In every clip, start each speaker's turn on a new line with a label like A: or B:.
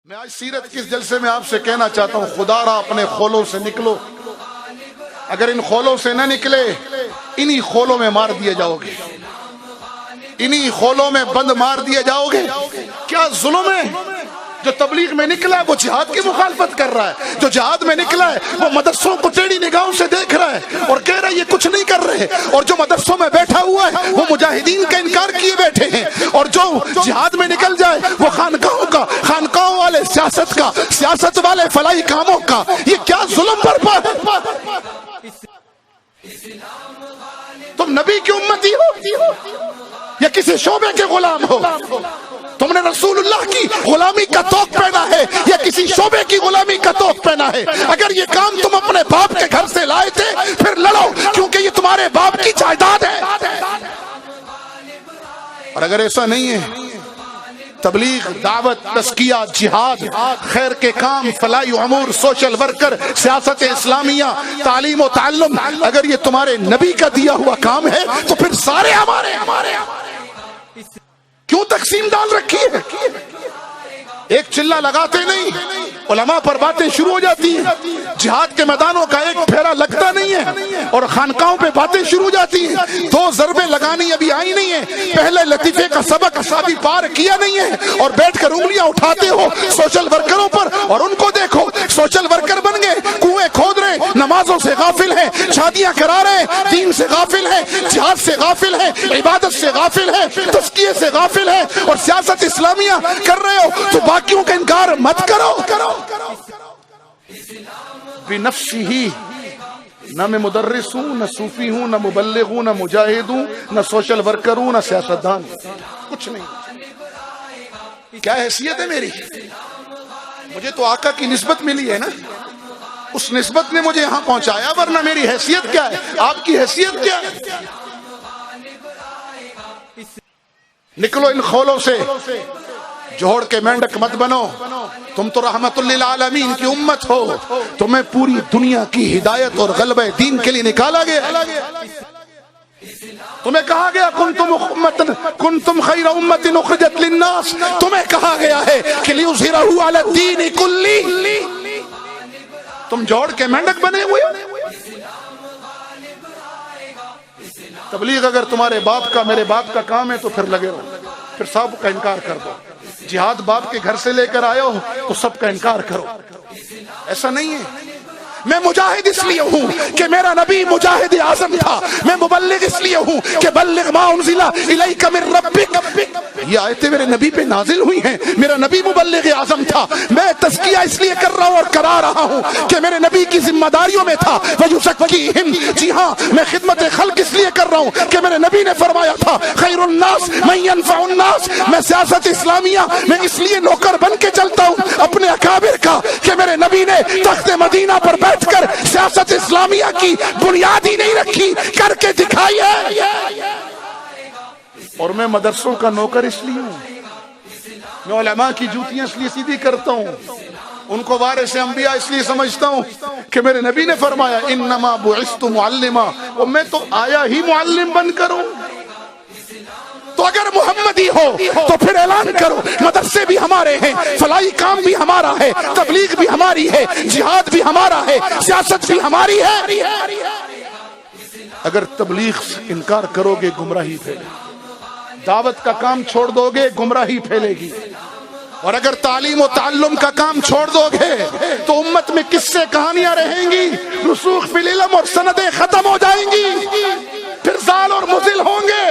A: میں آج سیرت کے اس جلسے میں آپ سے کہنا چاہتا ہوں، خدا را اپنے خولوں سے نکلو. اگر ان خولوں سے نہ نکلے انہی خولوں میں مار دیے جاؤ گے، انہی خولوں میں بند مار دیے جاؤ گے. کیا ظلم ہے؟ جو تبلیغ میں نکلا ہے وہ جہاد کی مخالفت کر رہا ہے، جو جہاد میں نکلا ہے وہ مدرسوں کو ٹیڑھی نگاہوں سے دیکھ رہا ہے اور کہہ رہا ہے یہ کچھ نہیں کر رہے، اور جو مدرسوں میں بیٹھا ہوا ہے وہ مجاہدین کا انکار کیے بیٹھے ہیں، اور جو جہاد میں نکل جائے وہ خانقاہوں والے سیاست والے فلاحی کاموں کا. یہ کیا ظلم برپا ہے؟ تم نبی کی امتی ہو یا کسی شعبے کے غلام ہو؟ تم نے رسول اللہ کی غلامی کا توق پہنا ہے یا کسی شعبے کی غلامی کا توق پہنا ہے؟ اگر یہ کام تم اپنے باپ کے گھر سے لائے تھے پھر لڑو، کیونکہ یہ تمہارے باپ کی جائیداد ہے. اور اگر ایسا نہیں ہے، تبلیغ، دعوت، تزکیہ، جہاد، خیر کے کام، فلاحی امور، سوشل ورکر، سیاست اسلامیہ، تعلیم و تعلم، اگر یہ تمہارے نبی کا دیا ہوا کام ہے تو پھر سارے ہمارے کیوں تقسیم ڈال رکھی ہے؟ ایک چلہ لگاتے نہیں، علماء پر باتیں شروع ہو جاتی ہیں. جہاد کے میدانوں کا ایک پھیرا لگتا نہیں ہے اور خانقاہوں پہ باتیں شروع ہو جاتی ہیں. 2 ضربیں لگانی ابھی آئی نہیں ہیں، پہلے لطیفے کا سبق ابھی پار کیا نہیں ہے، اور بیٹھ کر انگلیاں اٹھاتے ہو سوشل ورکروں پر. اور ان کو دیکھو، سوشل ورکر بن گئے، کنویں کھود رہے، نمازوں سے غافل ہیں، شادیاں کرا رہے ہیں، دین سے غافل ہیں، جہاد سے غافل ہیں، عبادت سے غافل ہیں، تزکیے سے غافل ہیں، اور سیاست اسلامیہ کر رہے ہو. تو باقیوں کا انکار مت کرو. بنفسی، نہ میں مدرس ہوں، نہ صوفی ہوں، نہ مبلغ ہوں، نہ مجاہد ہوں، نہ سوشل ورکر ہوں، نہ سیاستدان، کچھ نہیں. کیا حیثیت ہے میری؟ مجھے تو آقا کی نسبت ملی ہے نا، اس نسبت نے مجھے یہاں پہنچایا، ورنہ میری حیثیت کیا ہے؟ آپ کی حیثیت کیا ہے؟ نکلو ان خولوں سے، جوڑ کے مینڈک مت بنو. تم تو رحمت للعالمین کی امت ہو، تمہیں پوری دنیا کی ہدایت اور غلبہ دین کے لیے نکالا گیا. تمہیں کہا گیا کنتم خیر امت اخرجت للناس، تمہیں کہا گیا ہے کہ لیظہرہ علی الدین کلہ. تم جوڑ کے مینڈک بنے ہوئے. تبلیغ اگر تمہارے باپ کا، میرے باپ کا کام ہے تو پھر لگے رہو، پھر سب کا انکار کر دو. جہاد باپ کے گھر سے لے کر آئے ہو تو سب کا انکار کرو. ایسا نہیں ہے. میں مجاہد اس لیے ہوں کہ میرا نبی مجاہد اعظم تھا. میں مبلغ اس لیے ہوں کہ بلغ ما انزل الیک من ربک. یہ آیتیں میرے نبی پہ نازل ہوئی ہیں، میرا نبی مبلغ اعظم تھا. میں تزکیہ اس لیے کر رہا ہوں اور کرا رہا ہوں کہ میرے نبی کی ذمہ داریوں میں تھا وَيُزَكِّيهِمْ. جی ہاں، میں خدمت خلق اس لیے کر رہا ہوں کہ میرے نبی نے فرمایا تھا خیر الناس من ينفع الناس. میں سیاست اسلامیہ میں اس لیے نوکر بن کے چلتا ہوں اپنے اکابر کا کہ میرے نبی نے تخت مدینہ پر بیٹھ کر سیاست اسلامیہ کی بنیاد ہی نہیں رکھی، کر کے دکھائی ہے. اور میں مدرسوں کا نوکر اس لیے ہوں، میں علماء کی جوتیاں اس لیے سیدھی کرتا ہوں، ان کو وارث انبیاء اس لیے سمجھتا ہوں کہ میرے نبی نے فرمایا انما بعثت معلما، اور میں تو آیا ہی معلم بن کر ہوں. تو اگر محمدی ہو تو پھر اعلان کرو مدرسے بھی ہمارے ہیں، فلاحی کام بھی ہمارا ہے، تبلیغ بھی ہماری ہے، جہاد بھی ہمارا ہے، سیاست بھی ہماری ہے. اگر تبلیغ سے انکار کرو گے گمراہی پھیلے گی، دعوت کا کام چھوڑ دو گے گمراہی پھیلے گی، اور اگر تعلیم و تعلم کا کام چھوڑ دو گے تو امت میں قصے کہانیاں رہیں گی، رسوخ فی العلم اور سندیں ختم ہو جائیں گی، پھر زال اور مزل ہوں گے.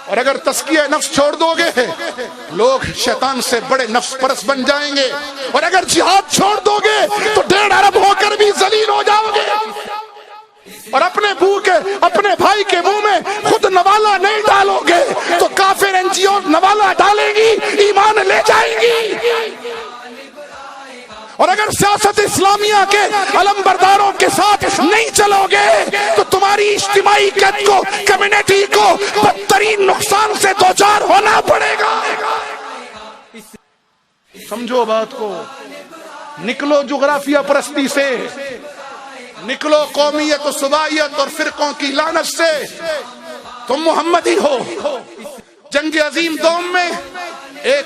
A: اور اگر تزکیہ نفس چھوڑ دو گے لوگ شیطان سے بڑے نفس پرست بن جائیں گے، اور اگر جہاد چھوڑ دو گے تو 1.5 ارب ہو کر بھی ذلیل ہو جاؤ گے، اور اپنے بھائی کے منہ میں خود نوالا نہیں ڈالو گے تو کافر NGO نوالا ڈالیں گی، ایمان لے جائیں گی. اور اگر سیاست اسلامیہ کے علم برداروں کے ساتھ نہیں چلو گے تو تمہاری اجتماعی قید کو، کمیونٹی کو بدترین نقصان سے دوچار ہونا پڑے گا. سمجھو بات کو. نکلو جغرافیہ پرستی سے، نکلو قومیت و صوبائیت اور فرقوں کی لعنت سے. تم محمدی ہو. جنگ عظیم دوم میں 1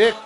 A: 1